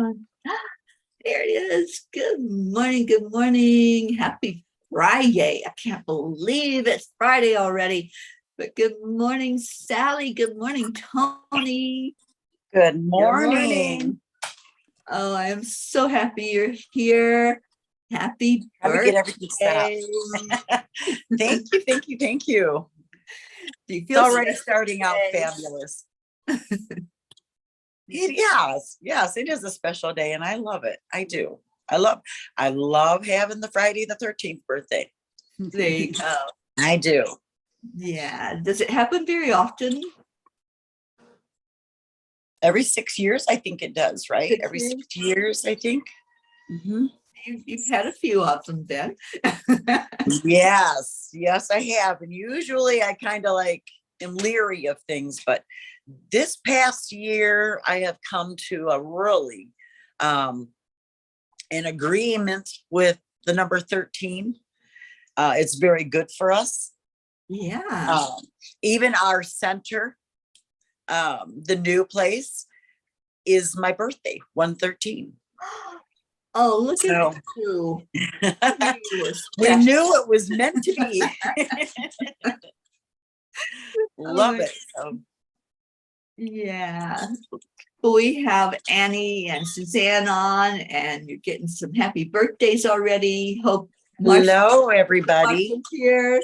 on. There it is. Good morning. Good morning. Happy Friday. I can't believe it's Friday already. But good morning, Sally. Good morning, Tony. Good morning. Oh, I am so happy you're here. Happy birthday. Get everything set up. Thank you. Do you It's feel already starting out fabulous. Yes, it is a special day and I love it. I do. I love having the Friday the 13th birthday. There you go. I do. Yeah. Does it happen very often? Every 6 years, I think it does, right? Every 6 years, I think. Mm-hmm. You've had a few of them then. Yes, I have. And usually I kind of like am leery of things, but this past year I have come to a really an agreement with the number 13. It's very good for us. Yeah. Even our center, the new place, is my birthday, 113. Oh, look at you. We knew it was meant to be. Love it. Yeah. We have Annie and Suzanne on, and you're getting some happy birthdays already. Hope hello, everybody. Here.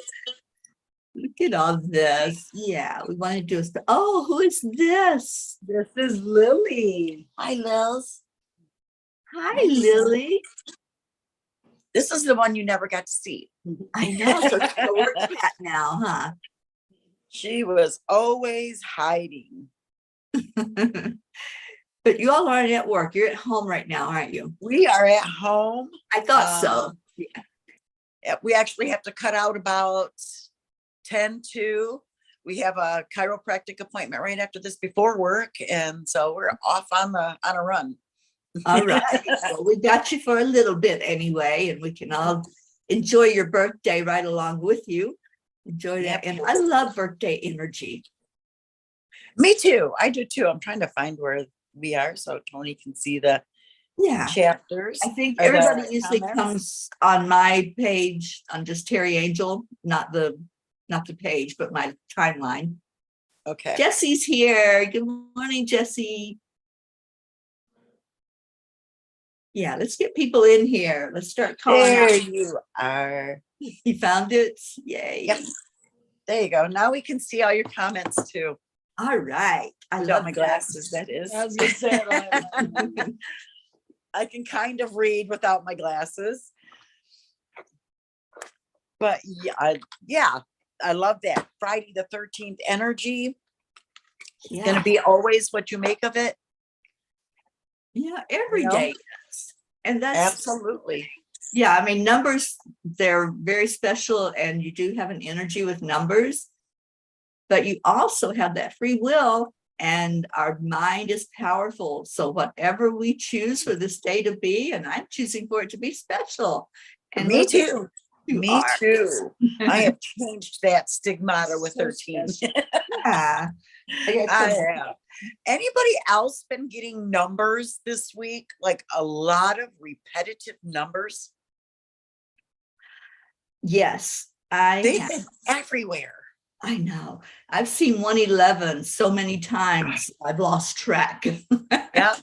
Look at all this. Yeah, we want to do a who is this? This is Lily. Hi, Lils. Hi, Lily. This is the one you never got to see. I know. So we're cat now, huh? She was always hiding. But you all aren't at work. You're at home right now, aren't you? We are at home. I thought so. Yeah. We actually have to cut out about 10 to. We have a chiropractic appointment right after this before work, and so we're off on a run. All right. Well, we got you for a little bit anyway, and we can all enjoy your birthday right along with you. Enjoy that. And I love birthday energy. Me too. I do too. I'm trying to find where we are so Tony can see the chapters. I think everybody usually comes on my page on just TeriAngel, not the page, but my timeline. Okay. Jesse's here. Good morning, Jesse. Yeah, let's get people in here. Let's start calling. There you are. You found it? Yay. Yep. There you go. Now we can see all your comments too. All right. I love my glasses, that is. As you said, I can kind of read without my glasses. But yeah, I love that. Friday the 13th energy. It's going to be always what you make of it. Yeah, every day. And that's absolutely. Yeah, I mean, numbers, they're very special, and you do have an energy with numbers, but you also have that free will, and our mind is powerful. So whatever we choose for this day to be, and I'm choosing for it to be special. And me too. Me too. I have changed that stigmata with 13. Yeah. I have. Anybody else been getting numbers this week? Like a lot of repetitive numbers? Yes, they've been everywhere. I know. I've seen 111 so many times. I've lost track. Yeah.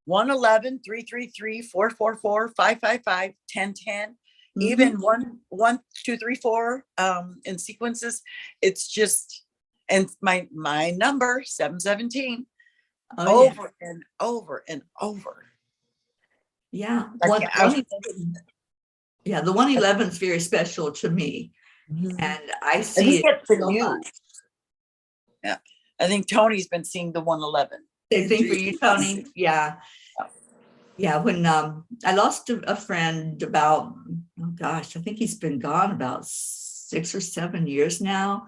111, 333, 444, 555, 1010. Even 1, 1, 2, 3, 4 in sequences. It's just, and my number 717 over and over and over. Yeah. Yeah, the 111 is very special to me. And I see it so much. Yeah. I think Tony's been seeing the 111. Same thing for you, Tony. Yeah. Yeah, when I lost a friend about, oh gosh, I think he's been gone about 6 or 7 years now.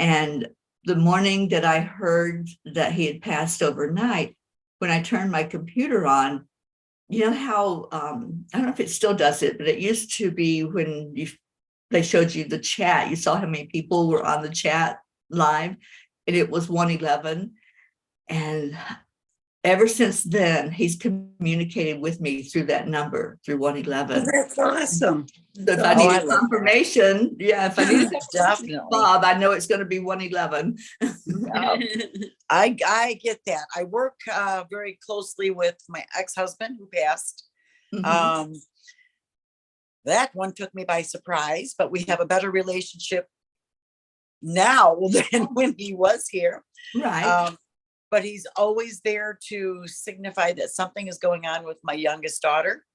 And the morning that I heard that he had passed overnight, when I turned my computer on, you know how, I don't know if it still does it, but it used to be when they showed you the chat, you saw how many people were on the chat live, and it was 111. And ever since then, he's communicated with me through that number, through 111. That's awesome. So if I I need love confirmation, if I need Definitely. Bob, I know it's going to be 111. I get that. I work very closely with my ex-husband who passed. Mhm. That one took me by surprise, but we have a better relationship now than when he was here. Right. But he's always there to signify that something is going on with my youngest daughter.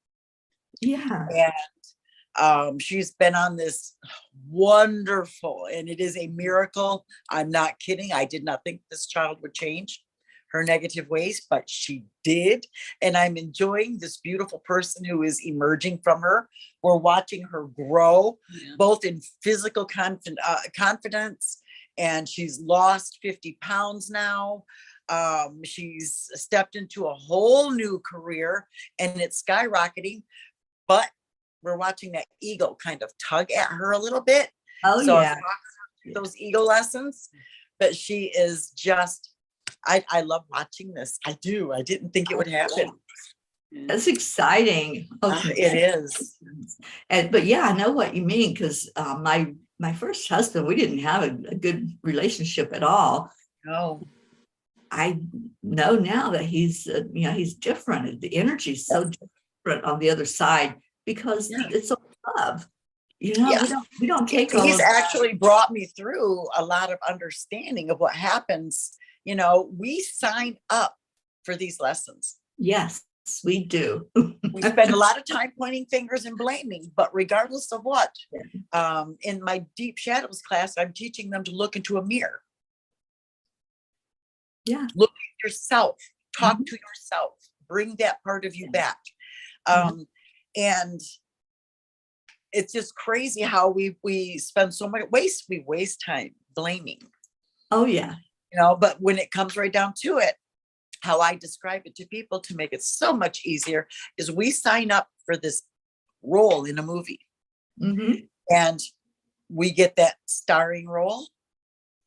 Yeah. And she's been on this wonderful, and it is a miracle. I'm not kidding. I did not think this child would change her negative ways, but she did. And I'm enjoying this beautiful person who is emerging from her. We're watching her grow, both in physical confidence, and she's lost 50 pounds now. She's stepped into a whole new career, and it's skyrocketing, but we're watching that ego kind of tug at her a little bit. Oh, So yeah. those ego lessons, but she is just, I love watching this. I do. I didn't think it would happen. That's exciting. It is. But yeah, I know what you mean, because my first husband, we didn't have a good relationship at all. No. I know now that he's he's different. The energy's so different on the other side because it's all love. We don't take all He's of actually brought me through a lot of understanding of what happens. We sign up for these lessons. Yes, we do. We spend a lot of time pointing fingers and blaming, but regardless of what, in my Deep Shadows class, I'm teaching them to look into a mirror. Yeah. Look at yourself, talk to yourself, bring that part of you back. And it's just crazy how we spend so much we waste time blaming. Oh yeah. But when it comes right down to it, how I describe it to people to make it so much easier is we sign up for this role in a movie. And we get that starring role,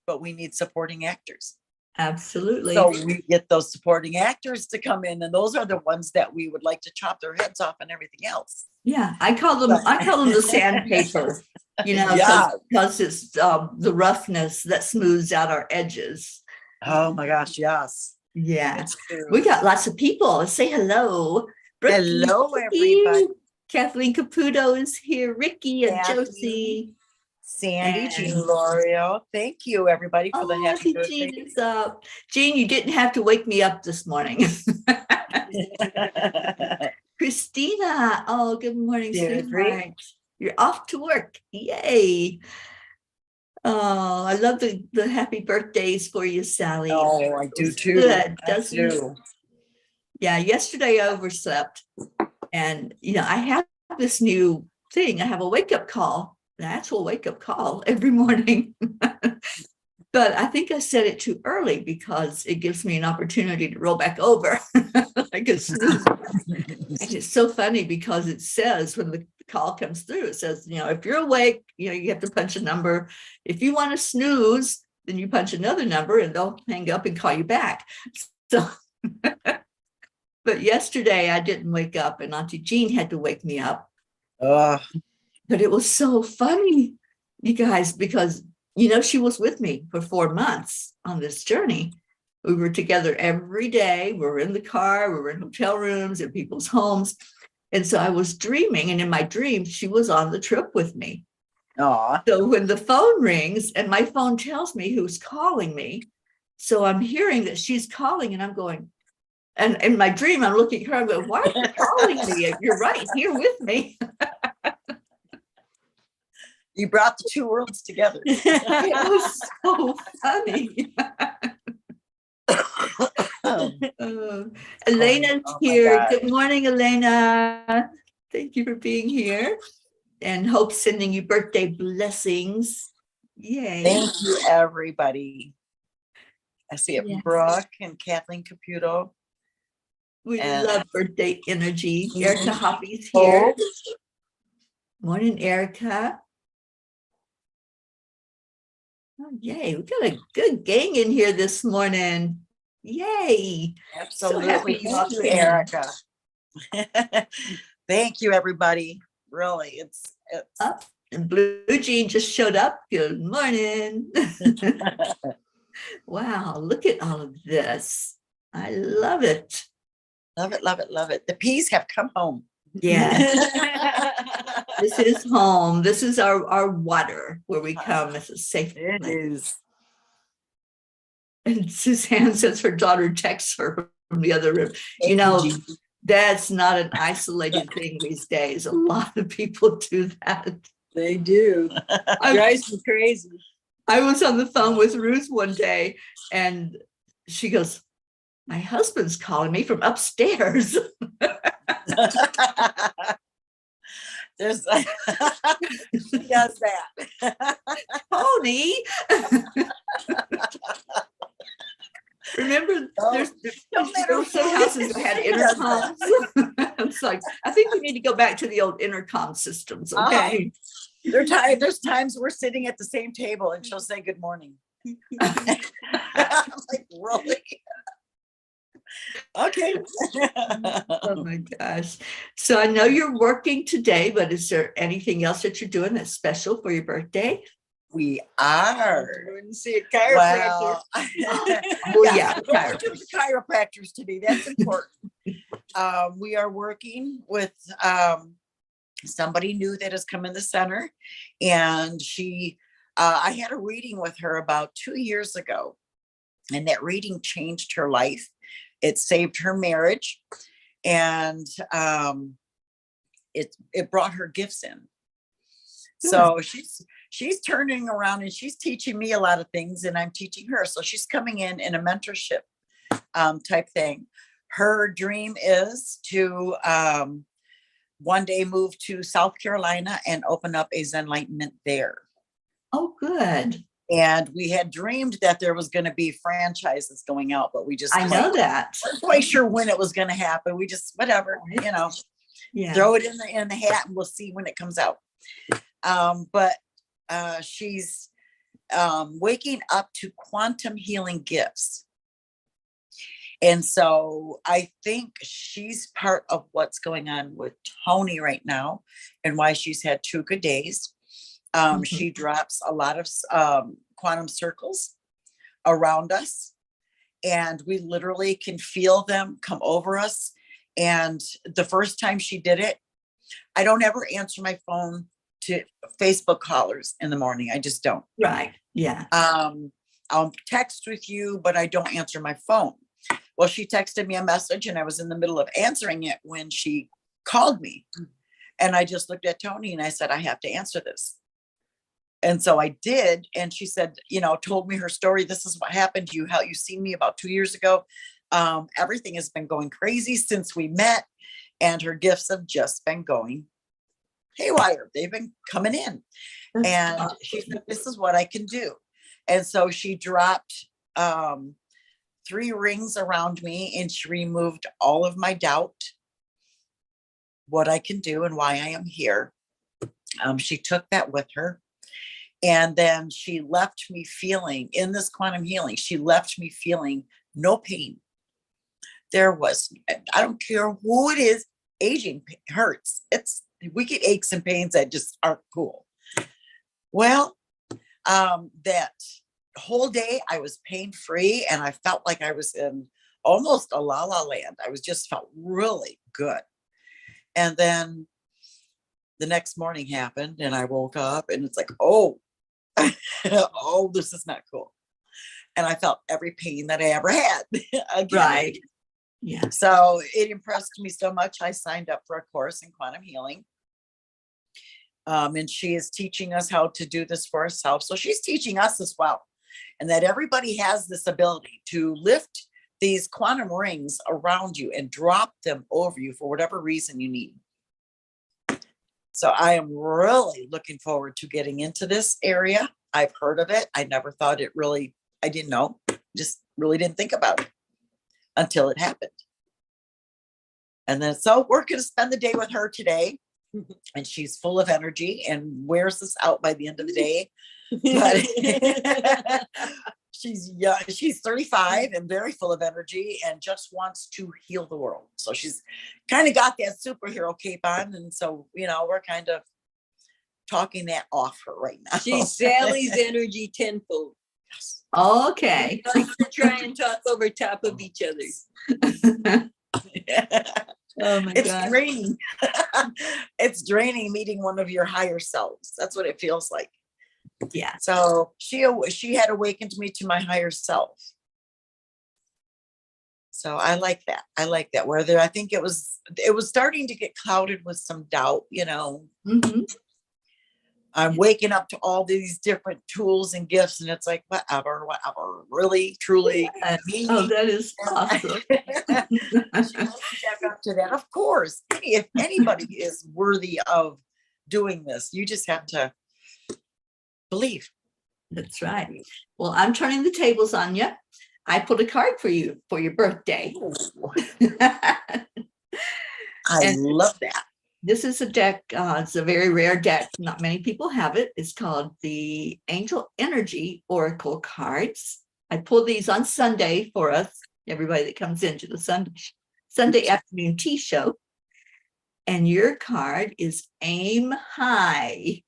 but we need supporting actors. Absolutely. So we get those supporting actors to come in, and those are the ones that we would like to chop their heads off and everything else. Yeah, I call them the sandpaper, because it's the roughness that smooths out our edges. Oh my gosh, yes. Yeah. We got lots of people. Let's say hello. Hello, everybody. Kathleen Caputo is here. Ricky and Josie. Sandy, Jean Lorio. Thank you, everybody, for the happy birthday. Jean is up. Jean, you didn't have to wake me up this morning. Christina. Oh, good morning, sweetheart. You're off to work. Yay. Oh, I love the happy birthdays for you, Sally. Oh, I do too. Good, doesn't it? Yeah, yesterday I overslept. And, I have this new thing. I have a wake-up call, an actual wake-up call every morning. But I think I set it too early because it gives me an opportunity to roll back over. Like a snooze. It's so funny because it says when the call comes through, it says, if you're awake, you have to punch a number. If you want to snooze, then you punch another number and they'll hang up and call you back. So, but yesterday I didn't wake up and Auntie Jean had to wake me up. But it was so funny, you guys, because she was with me for 4 months on this journey. We were together every day. We were in the car. We were in hotel rooms, in people's homes. And so I was dreaming. And in my dream, she was on the trip with me. Aww. So when the phone rings and my phone tells me who's calling me, so I'm hearing that she's calling and I'm going, and in my dream, I'm looking at her, I'm going, why are you calling me? You're right here with me. You brought the two worlds together. It was so funny. Elena's here. Good morning, Elena. Thank you for being here. And Hope sending you birthday blessings. Yay. Thank you, everybody. I see it, Brooke and Kathleen Caputo. We love birthday energy. Erica Hoppy's here. Morning, Erica. Oh, yay, we got a good gang in here this morning. Yay. Absolutely. you Thank you, came. Erica. Thank you, everybody. Really, it's Up. And Blue Jean just showed up. Good morning. Wow, look at all of this. I love it. love it, love it, love it. The peas have come home. Yes. This is home. This is our water where we come. This is safe. It is. And Suzanne says her daughter texts her from the other room. You Thank know, Jean. that's not an isolated thing these days. A lot of people do that. They do. Drives me crazy. I was on the phone with Ruth one day and she goes, my husband's calling me from upstairs. There's she does that. Tony. Remember, there were some houses that had intercoms. It's like, I think we need to go back to the old intercom systems. Okay. There's times we're sitting at the same table and she'll say good morning. I'm like, really? Okay. Oh my gosh. So I know you're working today, but is there anything else that you're doing that's special for your birthday? We are. Wouldn't see a chiropractor. Well, yeah, We're doing the chiropractors today. That's important. We are working with somebody new that has come in the center, and I had a reading with her about 2 years ago, and that reading changed her life. It saved her marriage, and it brought her gifts in. So she's turning around and she's teaching me a lot of things, and I'm teaching her. So she's coming in a mentorship type thing. Her dream is to one day move to South Carolina and open up a Zen Enlightenment there. Oh, good. And we had dreamed that there was going to be franchises going out, but we just I know that. weren't quite sure when it was going to happen. We just, whatever, Yeah. throw it in the hat and we'll see when it comes out. But she's waking up to quantum healing gifts. And so I think she's part of what's going on with Tony right now and why she's had 2 good days. She drops a lot of quantum circles around us, and we literally can feel them come over us. And the first time she did it, I don't ever answer my phone to Facebook callers in the morning. I just don't. Right. Yeah. I'll text with you, but I don't answer my phone. Well, she texted me a message and I was in the middle of answering it when she called me. And I just looked at Tony and I said, I have to answer this. And so I did. And she said, told me her story. This is what happened to you. How you seen me about 2 years ago. Everything has been going crazy since we met. And her gifts have just been going haywire. They've been coming in. And she said, this is what I can do. And so she dropped 3 rings around me and she removed all of my doubt, what I can do and why I am here. She took that with her. And then she left me feeling, in this quantum healing, she left me feeling no pain. There was, I don't care who it is, aging hurts. We get aches and pains that just aren't cool. Well, that whole day I was pain-free and I felt like I was in almost a la-la land. I just felt really good. And then the next morning happened and I woke up and it's like, oh, oh, this is not cool. And I felt every pain that I ever had again. Right. Yeah. So it impressed me so much. I signed up for a course in quantum healing. And she is teaching us how to do this for ourselves. So she's teaching us as well. And that everybody has this ability to lift these quantum rings around you and drop them over you for whatever reason you need. So I am really looking forward to getting into this area. I've heard of it. I never thought I didn't know, just really didn't think about it until it happened. And then, so we're going to spend the day with her today. And she's full of energy and wears us out by the end of the day. But She's young. She's 35 and very full of energy and just wants to heal the world. So she's kind of got that superhero cape on. And so, we're kind of talking that off her right now. She's Sally's energy tenfold. Okay. We like to try and talk over top of each other. Oh my It's God. draining. It's draining meeting one of your higher selves. That's what it feels like. Yeah. So she had awakened me to my higher self. So I like that. Where I think it was starting to get clouded with some doubt, Mm-hmm. I'm waking up to all these different tools and gifts, and it's like, whatever, really, truly. Me. Oh, that is awesome. She wants to check up to that. Of course, if anybody is worthy of doing this, you just have to believe. That's right. Well, I'm turning the tables on you. I pulled a card for you for your birthday. I love that. This is a deck. It's a very rare deck. Not many people have it. It's called the Angel Energy Oracle cards. I pull these on Sunday for us, everybody that comes into the Sunday afternoon tea show. And your card is Aim High.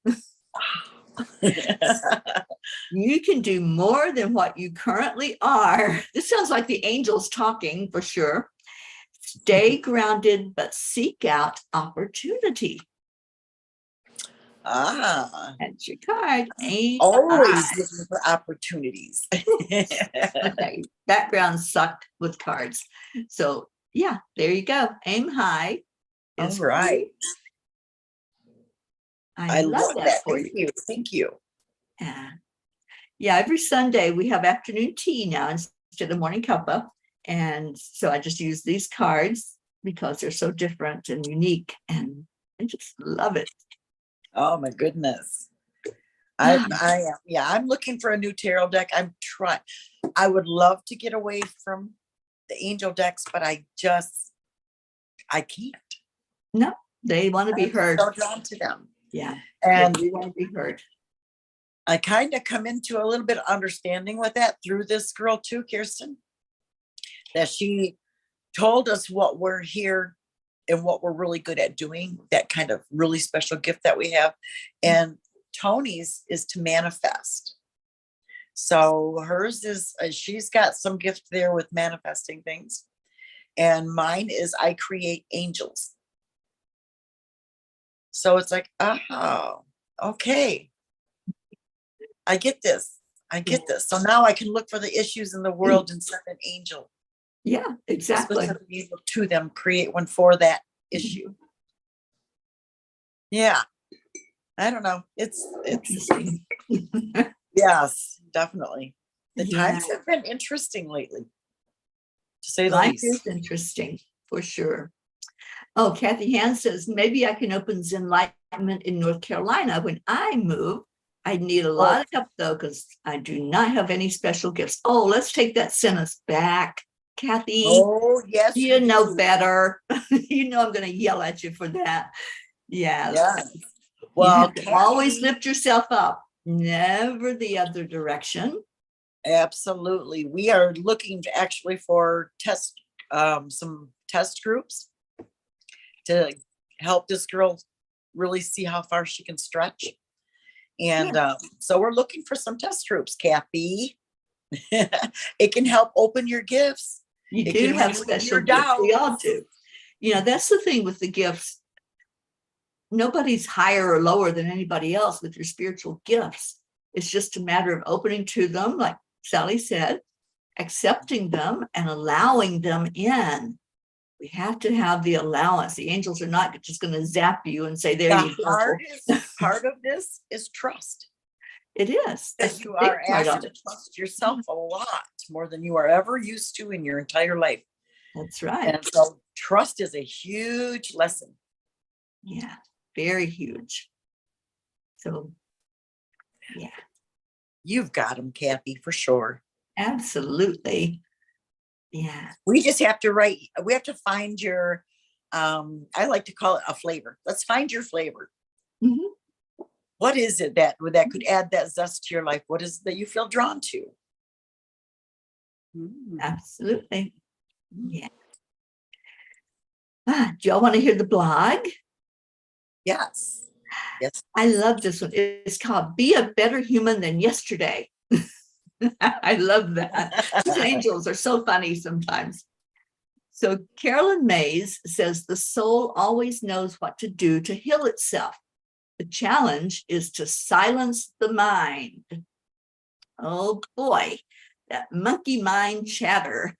You can do more than what you currently are. This sounds like the angels talking for sure. Stay grounded, but seek out opportunity. That's your card. Aim Always high. looking for opportunities. Okay, background sucked with cards. So yeah, there you go. Aim high. All right. I love that for you. Thank you. Yeah, every Sunday we have afternoon tea now instead of morning cuppa. And so I just use these cards because they're so different and unique, and I just love it. Oh my goodness. I'm looking for a new tarot deck. I would love to get away from the angel decks, but I can't. No, they want to be heard. So drawn to them. Yeah. And they want to be heard. I kind of come into a little bit of understanding with that through this girl too, Kirsten, that she told us what we're here and what we're really good at doing, that kind of really special gift that we have. And Tony's is to manifest. So hers is, she's got some gift there with manifesting things. And mine is I create angels. So it's like, oh, okay. I get this. So now I can look for the issues in the world and send an angel. Yeah, exactly. Specifically to them, create one for that issue. Yeah. I don't know. It's interesting. Yes, definitely. The Yeah. times have been interesting lately, to say the Life least. is interesting for sure. Oh, Kathy Hand says, maybe I can open Zenlightenment in North Carolina when I move. I need a lot of help though, because I do not have any special gifts. Oh, let's take that sentence back. Kathy, Oh, yes. you know better. You know I'm going to yell at you for that. Yeah. Yes. Well, you have to Kathy, always lift yourself up, never the other direction. Absolutely. We are looking to actually for some test groups to help this girl really see how far she can stretch. And so we're looking for some test groups, Kathy. It can help open your gifts. You It do can have remove special your gifts. We doubts. all do. You know, that's the thing with the gifts. Nobody's higher or lower than anybody else with your spiritual gifts. It's just a matter of opening to them, like Sally said, accepting them and allowing them in. We have to have the allowance. The angels are not just going to zap you and say, there you The go. hardest part of this is trust. It is. That you are asked to trust yourself a lot more than you are ever used to in your entire life. That's right. And so trust is a huge lesson. Yeah, very huge. So, yeah. You've got them, Kathy, for sure. Absolutely. Yeah. We just have to find your, I like to call it a flavor. Let's find your flavor. Mm-hmm. What is it that could add that zest to your life? What is it that you feel drawn to? Absolutely. Yeah. Do y'all want to hear the blog? Yes. Yes. I love this one. It's called Be a Better Human Than Yesterday. I love that. These angels are so funny sometimes. So Carolyn Mays says the soul always knows what to do to heal itself. The challenge is to silence the mind. Oh boy, that monkey mind chatter.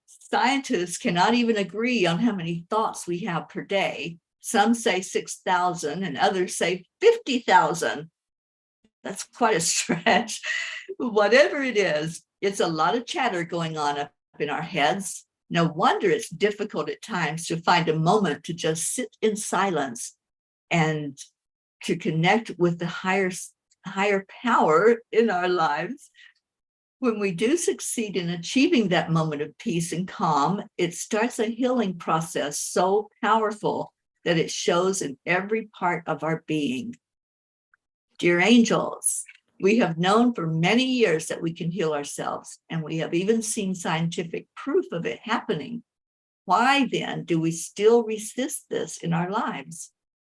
Scientists cannot even agree on how many thoughts we have per day. Some say 6,000 and others say 50,000. That's quite a stretch. Whatever it is, it's a lot of chatter going on up in our heads. No wonder it's difficult at times to find a moment to just sit in silence and to connect with the higher power in our lives. When we do succeed in achieving that moment of peace and calm, it starts a healing process so powerful that it shows in every part of our being. Dear angels, we have known for many years that we can heal ourselves, and we have even seen scientific proof of it happening. Why then do we still resist this in our lives?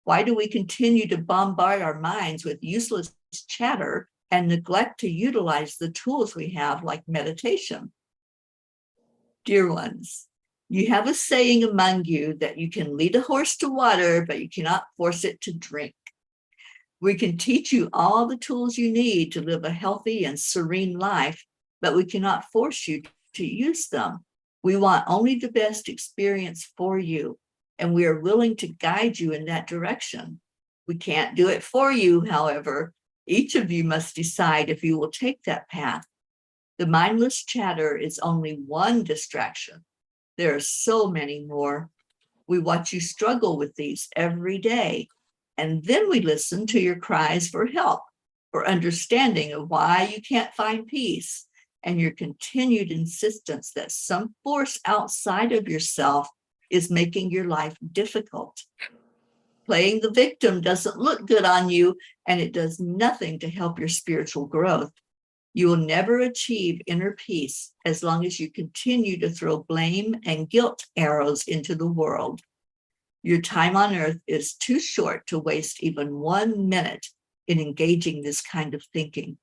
Why do we continue to bombard our minds with useless chatter and neglect to utilize the tools we have, like meditation? Dear ones, you have a saying among you that you can lead a horse to water, but you cannot force it to drink. We can teach you all the tools you need to live a healthy and serene life, but we cannot force you to use them. We want only the best experience for you, and we are willing to guide you in that direction. We can't do it for you, however. Each of you must decide if you will take that path. The mindless chatter is only one distraction. There are so many more. We watch you struggle with these every day. And then we listen to your cries for help, for understanding of why you can't find peace, and your continued insistence that some force outside of yourself is making your life difficult. Playing the victim doesn't look good on you, and it does nothing to help your spiritual growth. You will never achieve inner peace as long as you continue to throw blame and guilt arrows into the world. Your time on earth is too short to waste even 1 minute in engaging this kind of thinking.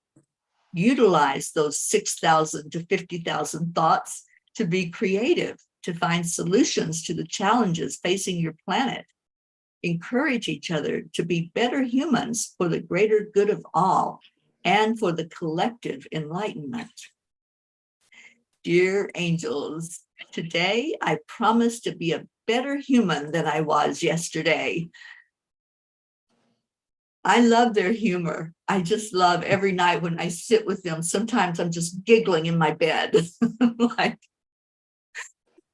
Utilize those 6,000 to 50,000 thoughts to be creative, to find solutions to the challenges facing your planet. Encourage each other to be better humans for the greater good of all and for the collective enlightenment. Dear angels, today I promise to be a better human than I was yesterday. I love their humor. I just love every night when I sit with them. Sometimes I'm just giggling in my bed. Like,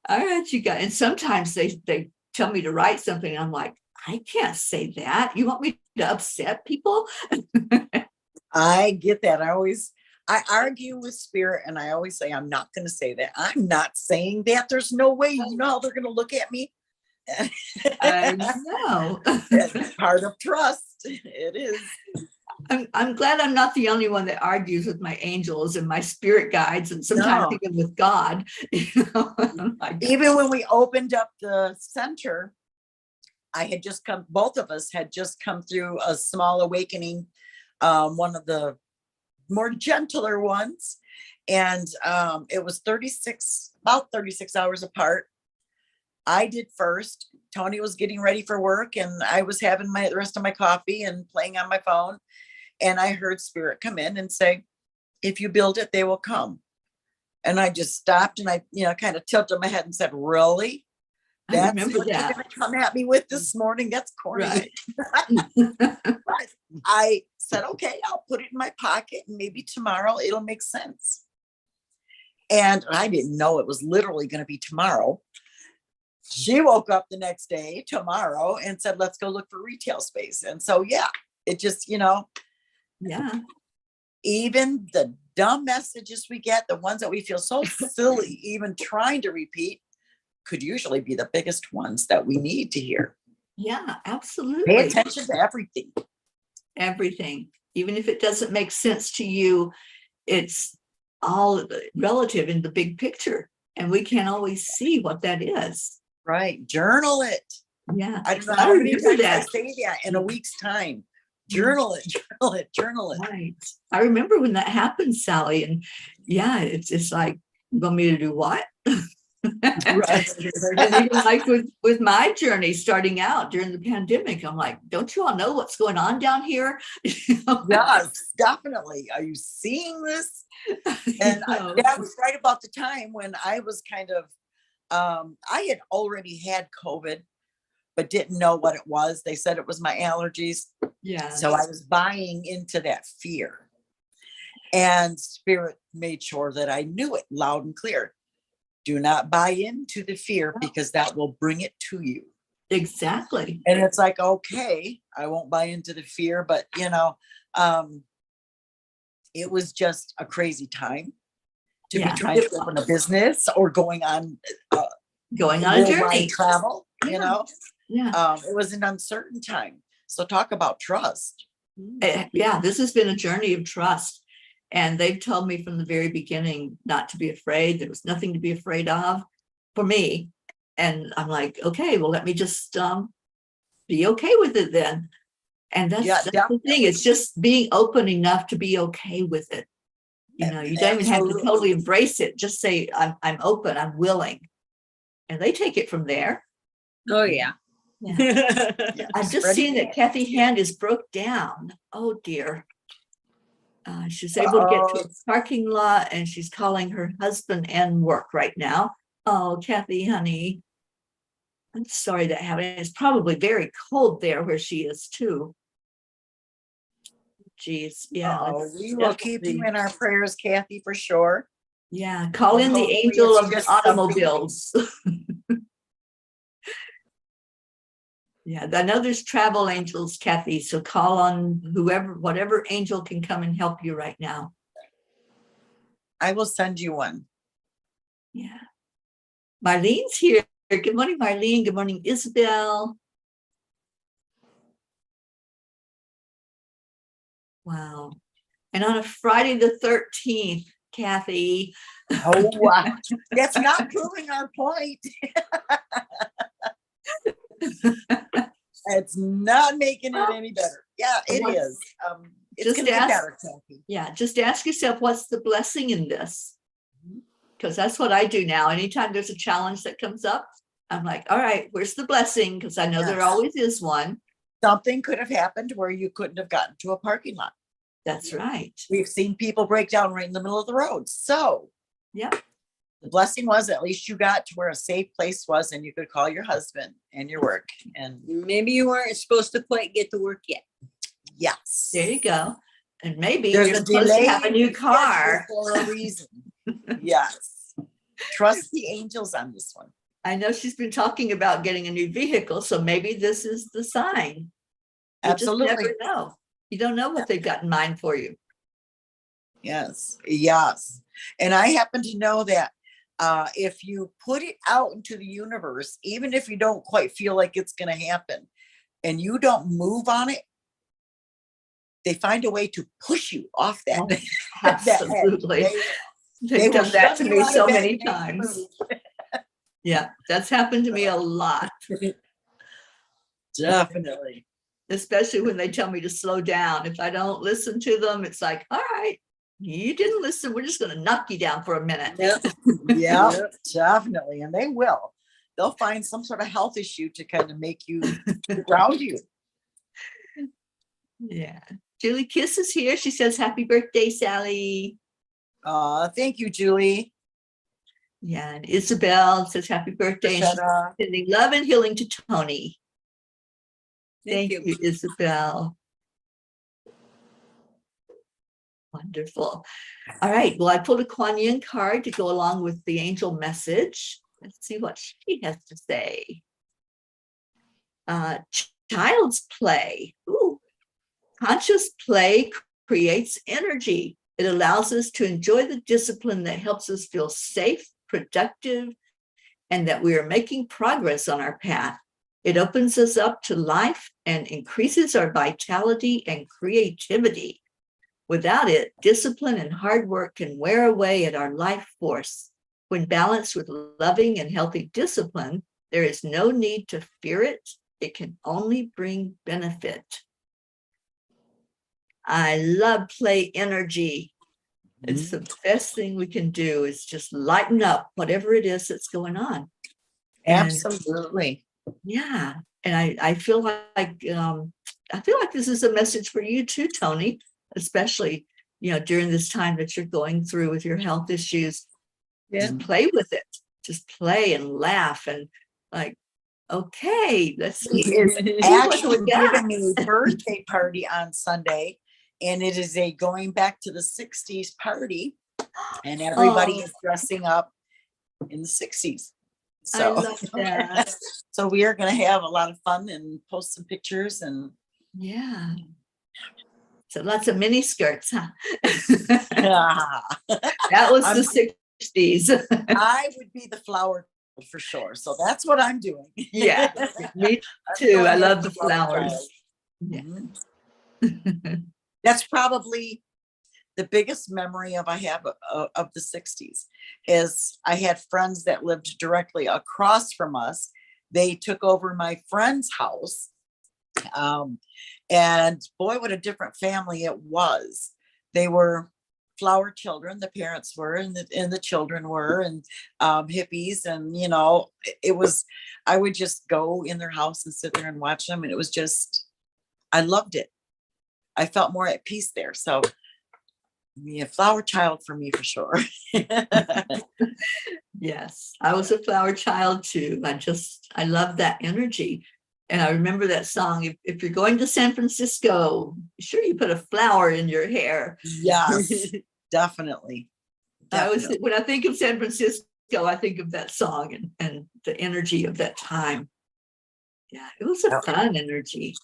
all right, you guys. And sometimes they tell me to write something. And I'm like, I can't say that. You want me to upset people? I get that. I argue with spirit and I always say, I'm not going to say that. I'm not saying that. There's no way. You know how they're going to look at me? I know. It's part of trust. It is. I'm glad I'm not the only one that argues with my angels and my spirit guides, and sometimes No. even with God. You know? Like, Even when we opened up the center, both of us had just come through a small awakening, one of the more gentler ones. And it was about 36 hours apart. I did first. Tony was getting ready for work and I was having the rest of my coffee and playing on my phone. And I heard spirit come in and say, if you build it, they will come. And I just stopped and I, kind of tilted my head and said, really? I That's remember what that. you're going to come at me with this morning? That's corny. Right. But I said, okay, I'll put it in my pocket and maybe tomorrow it'll make sense. And I didn't know it was literally going to be tomorrow. She woke up the next day, tomorrow, and said, let's go look for retail space. And so, yeah, it just, Yeah. Even the dumb messages we get, the ones that we feel so silly, even trying to repeat, could usually be the biggest ones that we need to hear. Yeah, Pay absolutely. attention to everything. Everything. Even if it doesn't make sense to you, it's all relative in the big picture, and we can't always see what that is. Right. Journal it. Yeah. I don't know I how many remember times I that. say that in a week's time. Journal it, journal it, journal it. Right. I remember when that happened, Sally, and yeah, it's like, you want me to do what? Right. And even like with my journey starting out during the pandemic, I'm like, don't you all know what's going on down here? Yes, definitely. Are you seeing this? And that was right about the time when I was kind of, I had already had COVID, but didn't know what it was. They said it was my allergies. Yeah. So I was buying into that fear. And Spirit made sure that I knew it loud and clear. Do not buy into the fear because that will bring it to you. Exactly. And it's like, okay, I won't buy into the fear, but you know, it was just a crazy time to be trying to open a business or going on a journey, travel, you know. Yeah. It was an uncertain time. So talk about trust. Yeah, this has been a journey of trust. And they've told me from the very beginning not to be afraid. There was nothing to be afraid of for me. And I'm like, okay, well, let me just be okay with it then. And that's the thing. It's just being open enough to be okay with it. You know, you don't even have to totally embrace it. Just say, I'm open, I'm willing. And they take it from there. Oh, yeah. I've just seen that Kathy hand is broke down. Oh, dear. She's able to get to a parking lot and she's calling her husband and work right now. Oh, Kathy, honey. I'm sorry that happened. It's probably very cold there where she is too. Geez, yeah. We will keep you in our prayers, Kathy, for sure. Yeah, call in the angel of automobiles. Yeah, I know there's travel angels, Kathy, so call on whatever angel can come and help you right now. I will send you one. Yeah. Marlene's here. Good morning, Marlene. Good morning, Isabel. Wow. And on a Friday the 13th, Kathy. Oh, wow. That's not proving our point. It's not making it any better. Yeah, it is. It's going to get better, Kathy. Yeah, just ask yourself, what's the blessing in this? Because that's what I do now. Anytime there's a challenge that comes up, I'm like, all right, where's the blessing? Because I know there always is one. Something could have happened where you couldn't have gotten to a parking lot. That's right. We've seen people break down right in the middle of the road. So yeah, the blessing was at least you got to where a safe place was and you could call your husband and your work. And maybe you weren't supposed to quite get to work yet. Yes. There you go. And maybe there's you're a supposed delay to have a new car for a reason. Yes. Trust the angels on this one. I know she's been talking about getting a new vehicle, so maybe this is the sign. You Absolutely. just never know. You don't know what they've got in mind for you. Yes. Yes. And I happen to know that if you put it out into the universe, even if you don't quite feel like it's going to happen and you don't move on it, they find a way to push you off that. Oh, absolutely. They've done that to me so many times. Yeah, that's happened to me a lot. Definitely. Especially when they tell me to slow down. If I don't listen to them, it's like, all right, you didn't listen. We're just going to knock you down for a minute. Yeah, definitely. And they will. They'll find some sort of health issue to kind of make you ground you. Yeah. Julie Kiss is here. She says, happy birthday, Sally. Thank you, Julie. Yeah. And Isabel says, happy birthday. And sending love and healing to Tony. Thank you, Isabel. Wonderful. All right. Well, I pulled a Kuan Yin card to go along with the angel message. Let's see what she has to say. Child's play. Ooh. Conscious play creates energy. It allows us to enjoy the discipline that helps us feel safe, productive, and that we are making progress on our path. It opens us up to life and increases our vitality and creativity. Without it, discipline and hard work can wear away at our life force. When balanced with loving and healthy discipline, there is no need to fear it. It can only bring benefit. I love play energy. It's the best thing we can do is just lighten up whatever it is that's going on. And Absolutely. yeah. And I feel like this is a message for you too, Tony, especially, during this time that you're going through with your health issues. Yeah. Just play with it. Just play and laugh and like, okay, let's He is what actually we got. giving me a birthday party on Sunday, and it is a going back to the 60s party, and everybody is dressing up in the 60s. I So, love that. so we are going to have a lot of fun and post some pictures and Yeah. So lots of mini skirts, huh? That was the 60s. I would be the flower for sure. So that's what I'm doing. Yeah, me too. I love the flowers. Yeah. That's probably the biggest memory I have of the 60s is I had friends that lived directly across from us. They took over my friend's house. And boy, what a different family it was. They were flower children, the parents were, and the children were, and hippies. And, it was, I would just go in their house and sit there and watch them. And it was just, I loved it. I felt more at peace there. So a flower child for me for sure. Yes, I was a flower child too. I love that energy. And I remember that song, if you're going to San Francisco, be sure you put a flower in your hair. Yes, definitely. When I think of San Francisco, I think of that song and the energy of that time. Yeah, it was a fun energy.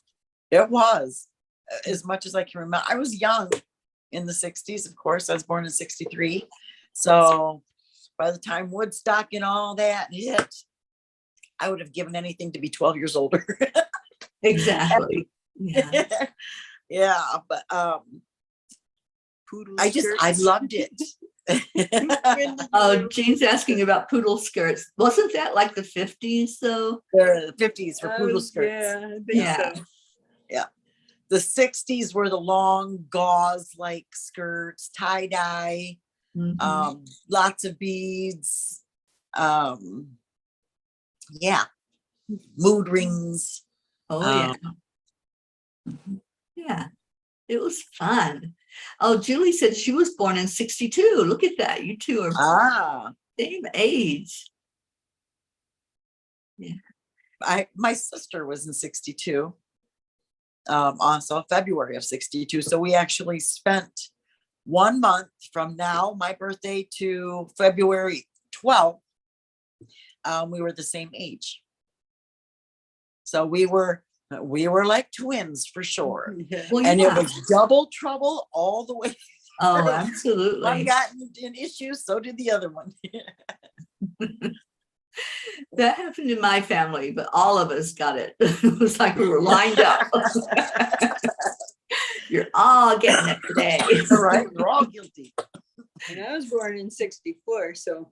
It was, as much as I can remember. I was young in the 60s, of course. I was born in 63. So by the time Woodstock and all that hit, I would have given anything to be 12 years older. Exactly. Yeah. Yeah, but I loved it. Oh, Jean's asking about poodle skirts. Wasn't that like the 50s though? The 50s for poodle skirts. Yeah, I think so. Yeah. The 60s were the long gauze like skirts, tie dye, lots of beads. Yeah. Mood rings. Oh yeah. Yeah. It was fun. Oh, Julie said she was born in 62. Look at that. You two are same age. Yeah. My sister was in 62. Also February of 62. So we actually spent 1 month from now, my birthday, to February 12th. We were the same age. So we were like twins for sure. Well, and it was double trouble all the way. Oh, absolutely. One got in issues, so did the other one. That happened in my family, but all of us got it. It was like we were lined up. You're all getting it today. Right, we're all guilty. And I was born in 64, so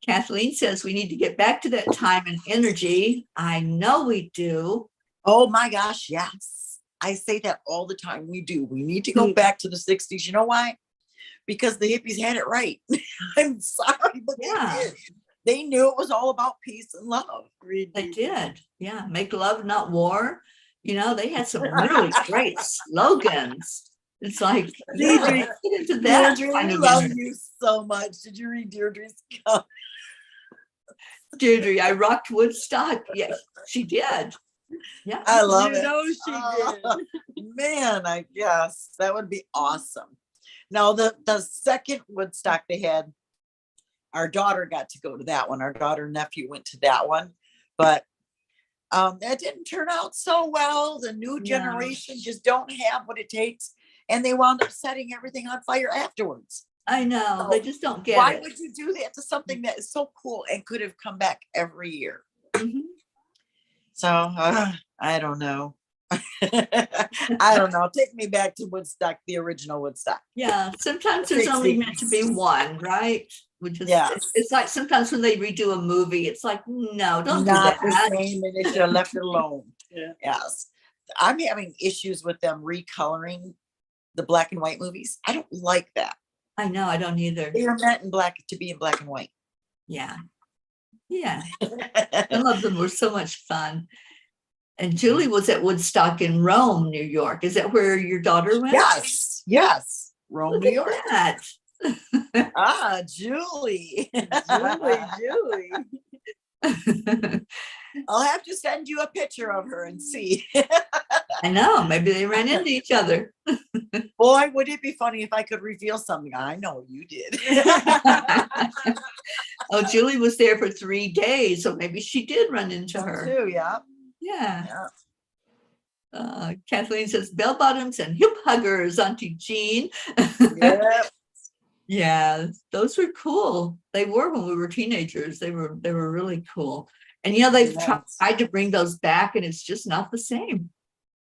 Kathleen says we need to get back to that time and energy. I know we do. Oh my gosh, yes. I say that all the time. We do. We need to go back to the 60s. You know why? Because the hippies had it right. I'm sorry, but they did. They knew it was all about peace and love. They did. Yeah. Make love, not war. They had some really great slogans. It's like, Deirdre, get into that Deirdre, kind we of love energy. you so much. Did you read Deirdre's comment? Deirdre, I rocked Woodstock. Yes, she did. Yeah. I love it. She did. Man, I guess that would be awesome. Now, the second Woodstock they had, our daughter got to go to that one. Our daughter and nephew went to that one, but that didn't turn out so well. The new generation just don't have what it takes, and they wound up setting everything on fire afterwards. I know. They just don't get Why it. would you do that to something that is so cool and could have come back every year? Mm-hmm. So I don't know. I don't know. Take me back to Woodstock, the original Woodstock. Yeah, sometimes there's only meant to be one, right? We just, Yes. it's like sometimes when they redo a movie, it's like, no, don't do Not the that. same, and they should have left it alone. Yeah. Yes. I'm having issues with them recoloring the black and white movies. I don't like that. I know, I don't either. They are meant to be in black and white. Yeah. Yeah. Some of them were so much fun. And Julie was at Woodstock in Rome, New York. Is that where your daughter went? Yes. Yes. Rome, Look New at York. that. Ah, Julie. Julie. I'll have to send you a picture of her and see. I know, maybe they ran into each other. Boy, would it be funny if I could reveal something. I know you did. Oh, Julie was there for 3 days, so maybe she did run into her. Too, yeah. Yeah. Kathleen says bell bottoms and hip huggers, Auntie Jean. Yep. Yeah, those were cool. They were when we were teenagers. They were really cool. And you know, they've Yes. tried to bring those back, and it's just not the same.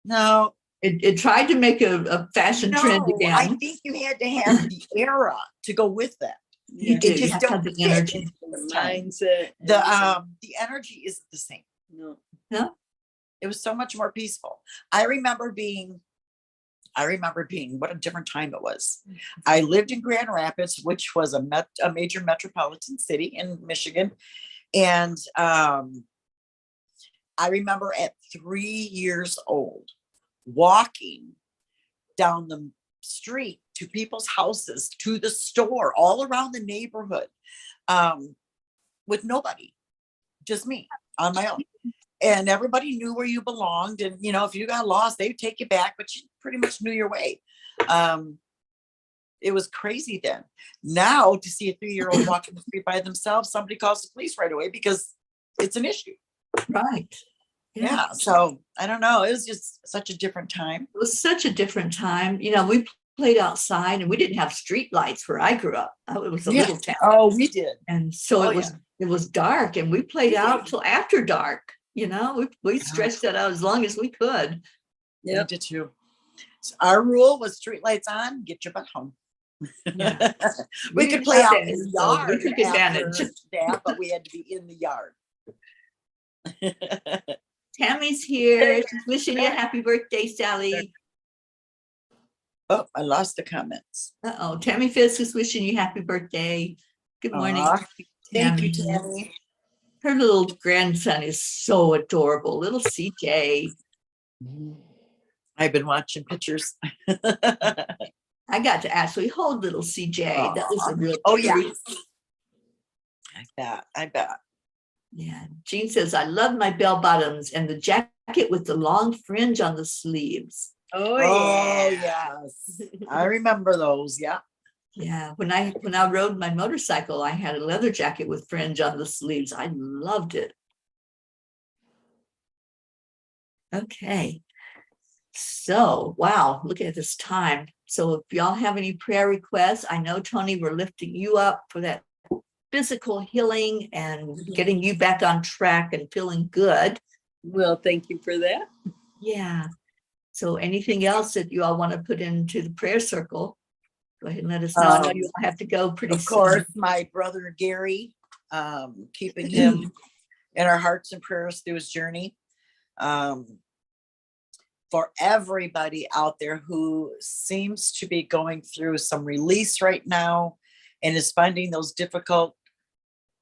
No. It tried to make a fashion trend No, again. I think you had to have the era to go with that. You Yeah. do. It You just have to don't have the fit energy. into The this time. mindset. The energy isn't the same. No. No? It was so much more peaceful. I remember being what a different time it was. I lived in Grand Rapids, which was a major metropolitan city in Michigan. And I remember at 3 years old walking down the street to people's houses, to the store, all around the neighborhood, with nobody, just me on my own. And everybody knew where you belonged. And, you know, if you got lost, they'd take you back, but you pretty much knew your way. It was crazy then. Now to see a 3-year-old walking the street by themselves, somebody calls the police right away because it's an issue. Right. Yeah. So I don't know. It was just such a different time. It was such a different time. You know, we played outside and we didn't have street lights where I grew up. It was a Yeah. little town. Oh, we did. And so Oh, it was dark, and we played out till after dark. You know, we stretched that out as long as we could. Yeah, we did too. So our rule was street lights on, get your butt home. Yeah. We could play out in the So yard. we took advantage. after that, but we had to be in the yard. Tammy's here. She's wishing you a happy birthday, Sally. Oh, I lost the comments. Uh-oh. Tammy Fisk is wishing you happy birthday. Good morning. Aw, thank you, Tammy. Tammy. Her little grandson is so adorable. Little CJ. I've been watching pictures. I got to actually hold little CJ. That was a real yeah. treat. I bet. Yeah. Jean says, I love my bell bottoms and the jacket with the long fringe on the sleeves. Oh, Oh, yeah. yes. I remember those. Yeah. Yeah. When I rode my motorcycle, I had a leather jacket with fringe on the sleeves. I loved it. Okay. So, wow, look at this time. So if y'all have any prayer requests, I know, Tony, we're lifting you up for that physical healing and getting you back on track and feeling good. Well, thank you for that. Yeah. So anything else that you all want to put into the prayer circle, go ahead and let us know. I know you'll have to go pretty Of soon. course, my brother Gary, keeping him in our hearts and prayers through his journey. For everybody out there who seems to be going through some release right now and is finding those difficult,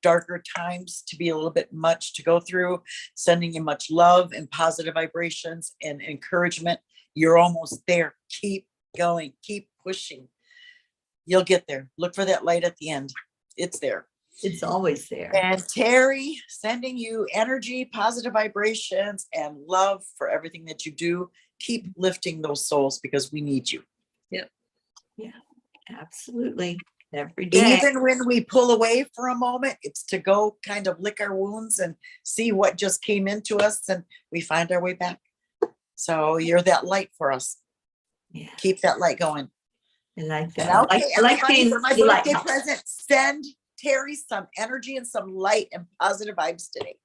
darker times to be a little bit much to go through, sending you much love and positive vibrations and encouragement. You're almost there. Keep going, keep pushing. You'll get there. Look for that light at the end. It's there. It's always there. And Teri, sending you energy, positive vibrations, and love for everything that you do. Keep lifting those souls because we need you. Yeah, absolutely. Every day. Even when we pull away for a moment, it's to go kind of lick our wounds and see what just came into us, and we find our way back. So you're that light for us. Yeah, Keep that light going. I like that. And okay, I like everybody, being for my the birthday lighthouse. present, send Teri some energy and some light and positive vibes today.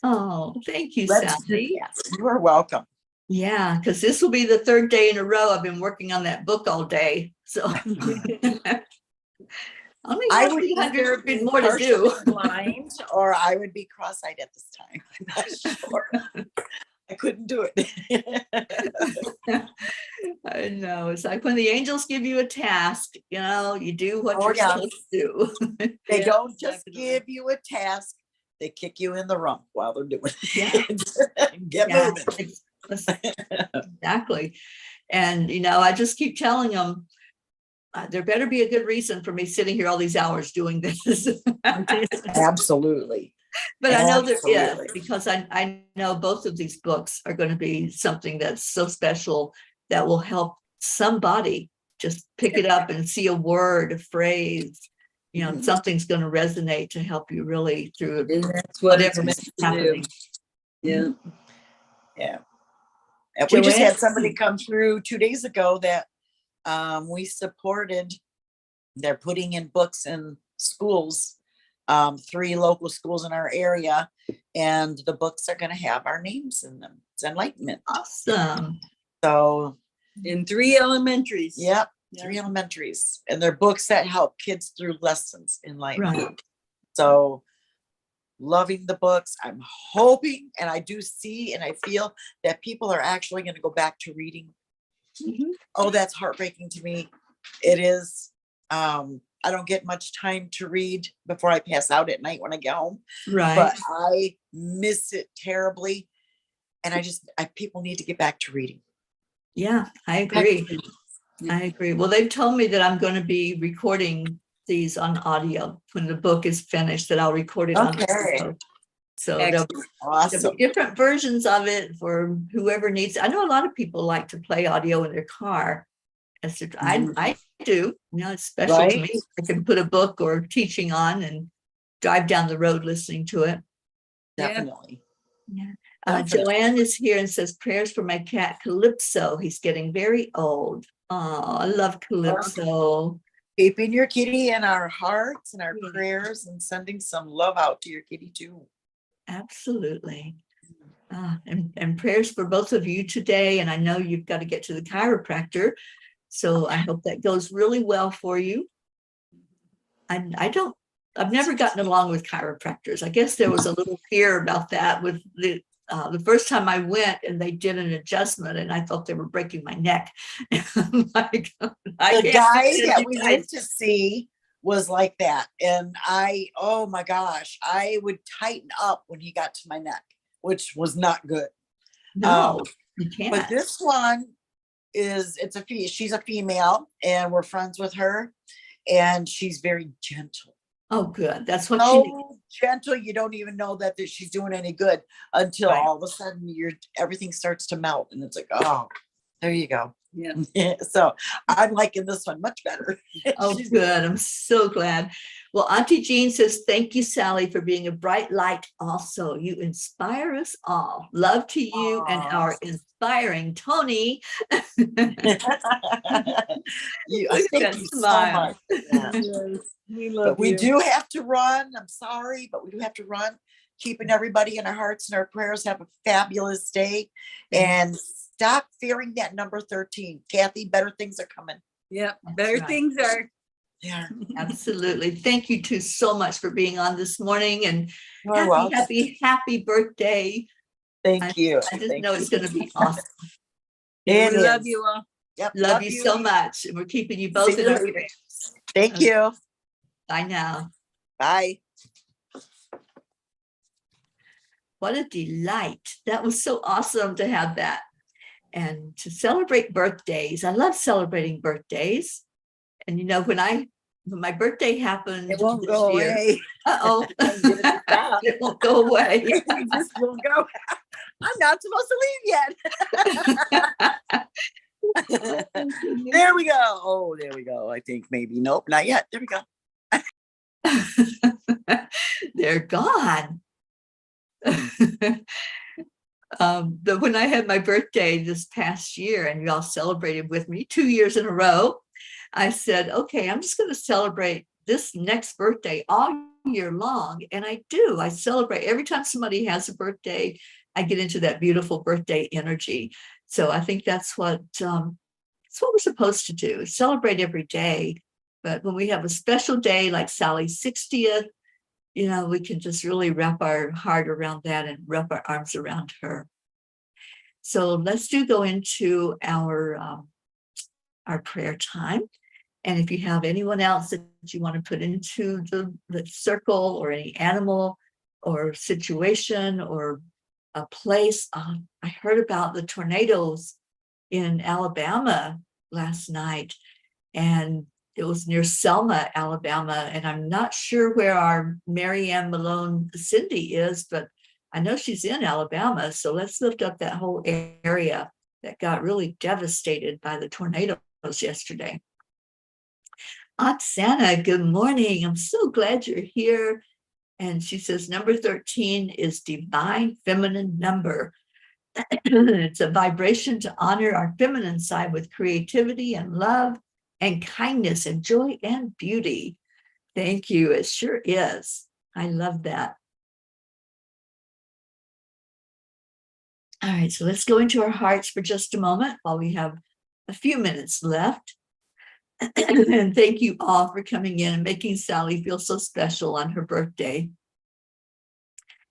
Oh, thank you, Let's do Sally. that. You are welcome. Yeah, because this will be the third day in a row. I've been working on that book all day. So only I have would either 300 be more to do. partially blind or I would be cross-eyed at this time. I'm not sure. I couldn't do it. I know. It's like when the angels give you a task, you do what Oh, you're yeah. supposed to do. They Yeah, don't just definitely. give you a task, they kick you in the rump while they're doing Yeah. it. Get Yeah, moving. exactly. And, I just keep telling them, there better be a good reason for me sitting here all these hours doing this. Absolutely. But I know there is, Absolutely. because I know both of these books are going to be something that's so special that will help somebody just pick it up and see a word, a phrase, Mhm. something's going to resonate to help you really through And that's what it's whatever's meant to happening. do. Yeah. Yeah. And we just JoY? had somebody come through 2 days ago that we supported. They're putting in books in schools, 3 local schools in our area, and the books are going to have our names in them. It's enlightenment. Awesome. So, In 3 elementaries. yep, Yeah. 3 elementaries, and they're books that help kids through lessons in life. Right. So, loving the books. I'm hoping, and I do see and I feel that people are actually going to go back to reading. Mhm. Oh, that's heartbreaking to me. It is. I don't get much time to read before I pass out at night when I get home, Right. but I miss it terribly. And people need to get back to reading. Yeah, I agree. I agree. Well, they've told me that I'm going to be recording these on audio when the book is finished, that I'll record it on Okay. audio. So there'll be Awesome. different versions of it for whoever needs. I know a lot of people like to play audio in their car. I do, it's special to me. I can put a book or teaching on and drive down the road listening to it. Definitely. Yeah. Definitely. Joanne is here and says, prayers for my cat Calypso. He's getting very old. Oh, I love Calypso. Keeping your kitty in our hearts and our prayers, and sending some love out to your kitty too. Absolutely. And prayers for both of you today. And I know you've got to get to the chiropractor. So I hope that goes really well for you. I've never gotten along with chiropractors. I guess there was a little fear about that with the first time I went and they did an adjustment and I thought they were breaking my neck. Like, the guy that we went to see was like that. And oh my gosh, I would tighten up when he got to my neck, which was not good. No, you can't. But this one she's a female and we're friends with her, and she's very gentle. Oh, good. That's what you need. Gentle. You don't even know that she's doing any good until all of a sudden everything starts to melt, and it's like, oh, there you go. Yeah. So I'm liking this one much better. Oh, good. I'm so glad. Well, Auntie Jean says, thank you, Sally, for being a bright light. Also, you inspire us all. Love to you and our inspiring Tony. Thank you so much. Yeah. Yes, we love But we you. do have to run. I'm sorry, but we do have to run. Keeping everybody in our hearts and our prayers. Have a fabulous day. And stop fearing that number 13. Kathy, better things are coming. Yeah, better things are. Yeah. Absolutely. Thank you two so much for being on this morning, and happy birthday. Thank you. I just know it's going to be awesome. We love you all. Yep. Love you so much. And we're keeping you both in our prayers. Thank you. Bye now. Bye. What a delight. That was so awesome to have that. And to celebrate birthdays. I love celebrating birthdays. And when my birthday happened, It won't go away. Uh-oh. It won't go away. It just won't go. I'm not supposed to leave yet. There we go. Oh, there we go. I think maybe. Nope, not yet. There we go. They're gone. When I had my birthday this past year and y'all celebrated with me 2 years in a row, I said, okay, I'm just going to celebrate this next birthday all year long. And I do. I celebrate every time somebody has a birthday. I get into that beautiful birthday energy. So I think that's what we're supposed to do. Celebrate every day. But when we have a special day like Sally's 60th, we can just really wrap our heart around that and wrap our arms around her. So let's go into our prayer time. And if you have anyone else that you want to put into the circle, or any animal or situation or a place, I heard about the tornadoes in Alabama last night, and it was near Selma, Alabama. And I'm not sure where our Mary Ann Malone Cindy is, but I know she's in Alabama. So let's lift up that whole area that got really devastated by the tornadoes yesterday. Oksana, good morning. I'm so glad you're here. And she says, number 13 is divine feminine number. It's a vibration to honor our feminine side with creativity and love and kindness and joy and beauty. Thank you. It sure is. I love that. All right, so let's go into our hearts for just a moment while we have a few minutes left. And thank you all for coming in and making Sally feel so special on her birthday.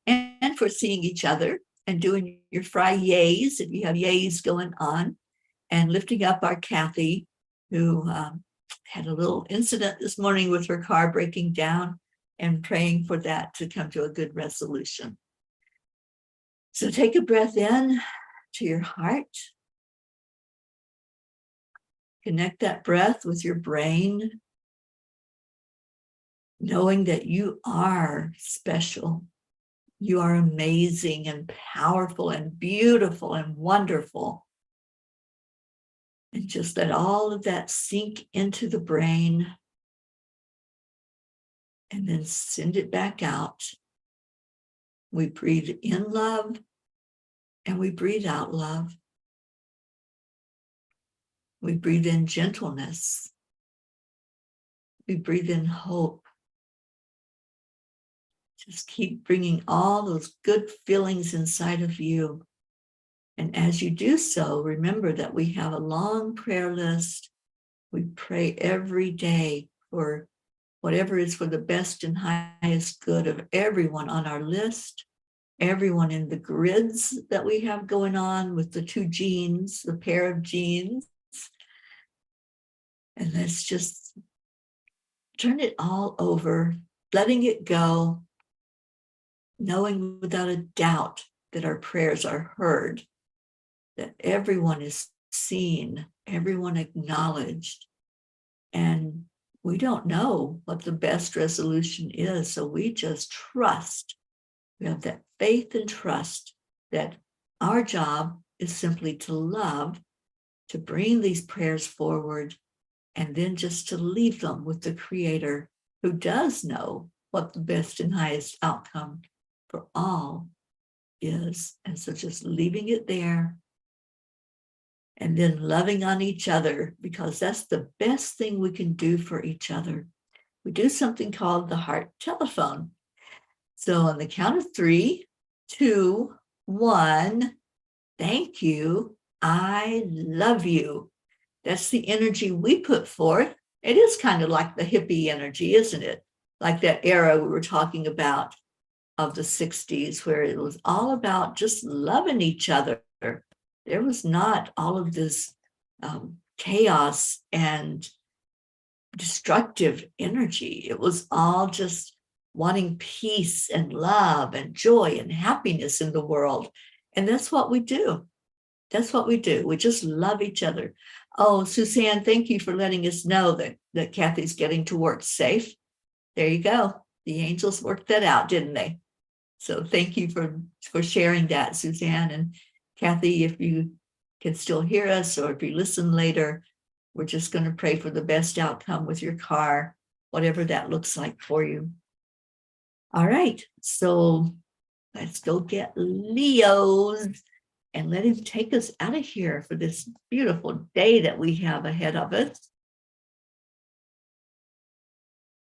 And for seeing each other and doing your FriYays, if you have yays going on, and lifting up our Kathy, who had a little incident this morning with her car breaking down, and praying for that to come to a good resolution. So take a breath in to your heart. Connect that breath with your brain, knowing that you are special. You are amazing and powerful and beautiful and wonderful. And just let all of that sink into the brain, and then send it back out. We breathe in love and we breathe out love. We breathe in gentleness. We breathe in hope. Just keep bringing all those good feelings inside of you. And as you do so, remember that we have a long prayer list. We pray every day for whatever is for the best and highest good of everyone on our list, everyone in the grids that we have going on with the two genes, the pair of genes. And let's just turn it all over, letting it go, knowing without a doubt that our prayers are heard, that everyone is seen, everyone acknowledged. And we don't know what the best resolution is, so we just trust. We have that faith and trust that our job is simply to love, to bring these prayers forward, and then just to leave them with the Creator, who does know what the best and highest outcome for all is. And so just leaving it there, and then loving on each other, because that's the best thing we can do for each other. We do something called the heart telephone. So on the count of 3, 2, 1, thank you, I love you. That's the energy we put forth. It is kind of like the hippie energy, isn't it? Like that era we were talking about of the 60s, where it was all about just loving each other. There was not all of this chaos and destructive energy. It was all just wanting peace and love and joy and happiness in the world. And that's what we do. That's what we do. We just love each other. Oh, Suzanne, thank you for letting us know that Kathy's getting to work safe. There you go. The angels worked that out, didn't they? So thank you for sharing that, Suzanne. And Kathy, if you can still hear us, or if you listen later, we're just going to pray for the best outcome with your car, whatever that looks like for you. All right, so let's go get Leo's and let him take us out of here for this beautiful day that we have ahead of us.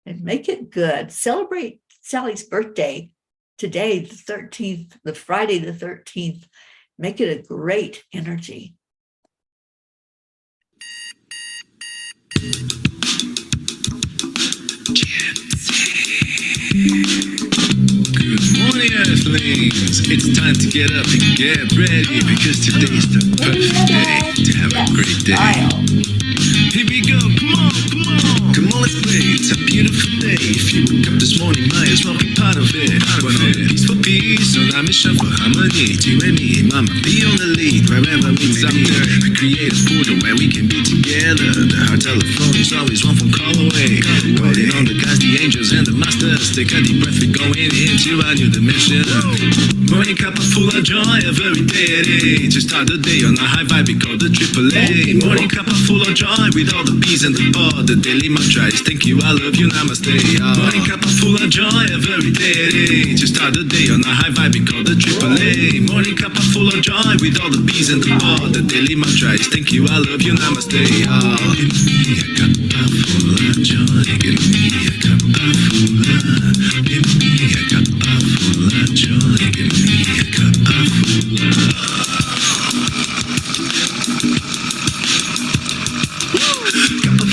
And make it good. Celebrate Sally's birthday today, the 13th, the Friday the 13th. Make it a great energy. Good morning, Earthlings. It's time to get up and get ready because today's the perfect day to have a great day. Here we go, come on, come on. Come on, let's play. It's a beautiful day. If you woke up this morning, might as well be part of it. One on peace for peace, on a mission for harmony. You and me, mama, be on the lead wherever we may be. We create a portal where we can be together. The heart telephone is always one phone call away. Calling on the guys, the angels, and the masters. Take a deep breath, we're going into a new dimension. Morning cup full of joy, a very day to start the day on a high vibe, we call the AAA. Morning cup full of joy with all the P's and the pod. The daily mantra is thank you, I love you, namaste. Morning cup full of joy, a very day to start the day on a high vibe, we call the AAA. Morning cup full of joy with all the P's and the pod. The daily mantra is thank you, I love you, namaste. Give me a cup full of joy, give me a cup full of, give me a cup full of joy, give me a cup full of.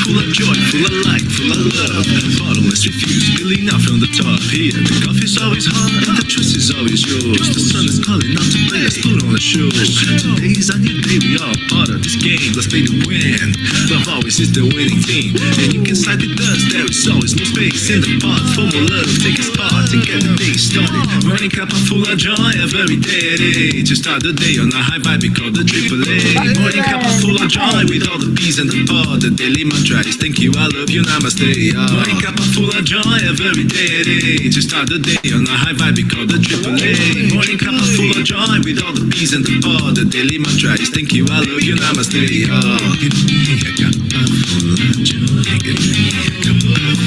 Full of joy, full of light, full of love. Bottomless refuse, spilling out from the top. Here, the coffee's always hot and the choice is always yours. The sun is calling out to play, let's put on a show. Today is a new day, we all part of this game. Let's play to win. Love always is the winning team. And you can side with us, there is always no space in the pot. For more love, take a spot and get the day started. Morning cup full of joy, a very day to start the day on a high vibe, we call the AAA. Morning cup full of joy with all the P's and the pod. The daily mantra is thank you, I love you, namaste. Morning cup full of joy, a very day to start the day on a high vibe, we call the AAA. Morning cup full of joy with all the P's and the pod. The daily mantra is thank you, I love you, namaste. Give me a cup full of joy, give me a cup full of,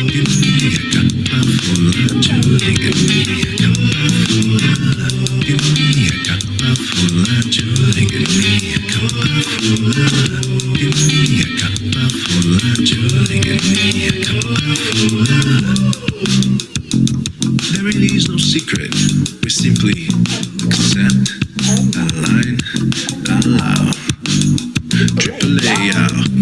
give me a cup full of joy, give me a cup full of, give me a cup full of joy, give me a cup full of, give me a cup full of joy, give me a cup full of. There really is no secret. We simply accept, align, allow. AAA,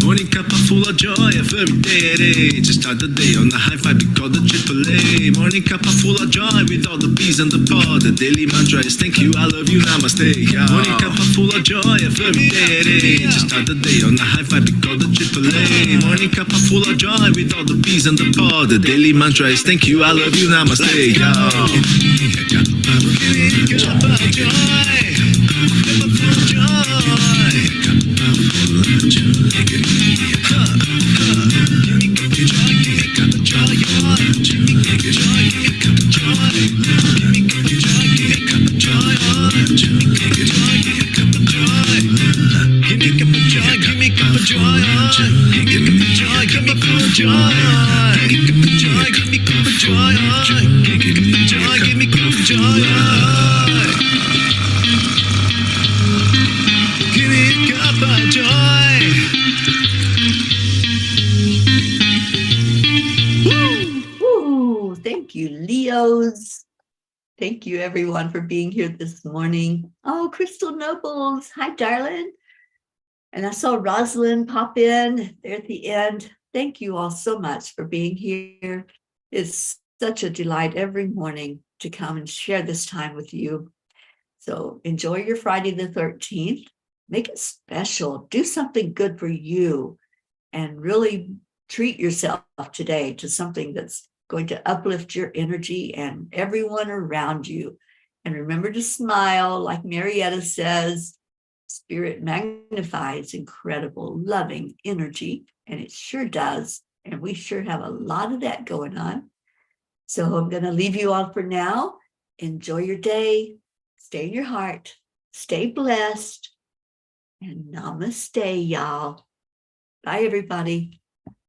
morning cup full of joy, a very day to start the day on a high vibe, we call the AAA. Morning cup full of joy with all the P's and the pod. The daily mantra is thank you, I love you, namaste. Morning cup full of joy, a very day to start the day on a high vibe, we call the AAA. Morning cup full of joy with all the P's and the pod. The daily mantra is thank you, I love you, namaste. Give me a cup full of joy. Woo! Thank you, Leos. Thank you, everyone, for being here this morning. Oh, Crystal Nobles. Hi, darling. And I saw Rosalind pop in there at the end. Thank you all so much for being here. It's such a delight every morning to come and share this time with you. So enjoy your Friday the 13th. Make it special. Do something good for you and really treat yourself today to something that's going to uplift your energy and everyone around you. And remember to smile, like Marietta says. Spirit magnifies incredible, loving energy, and it sure does. And we sure have a lot of that going on. So I'm going to leave you all for now. Enjoy your day. Stay in your heart. Stay blessed. And namaste, y'all. Bye, everybody.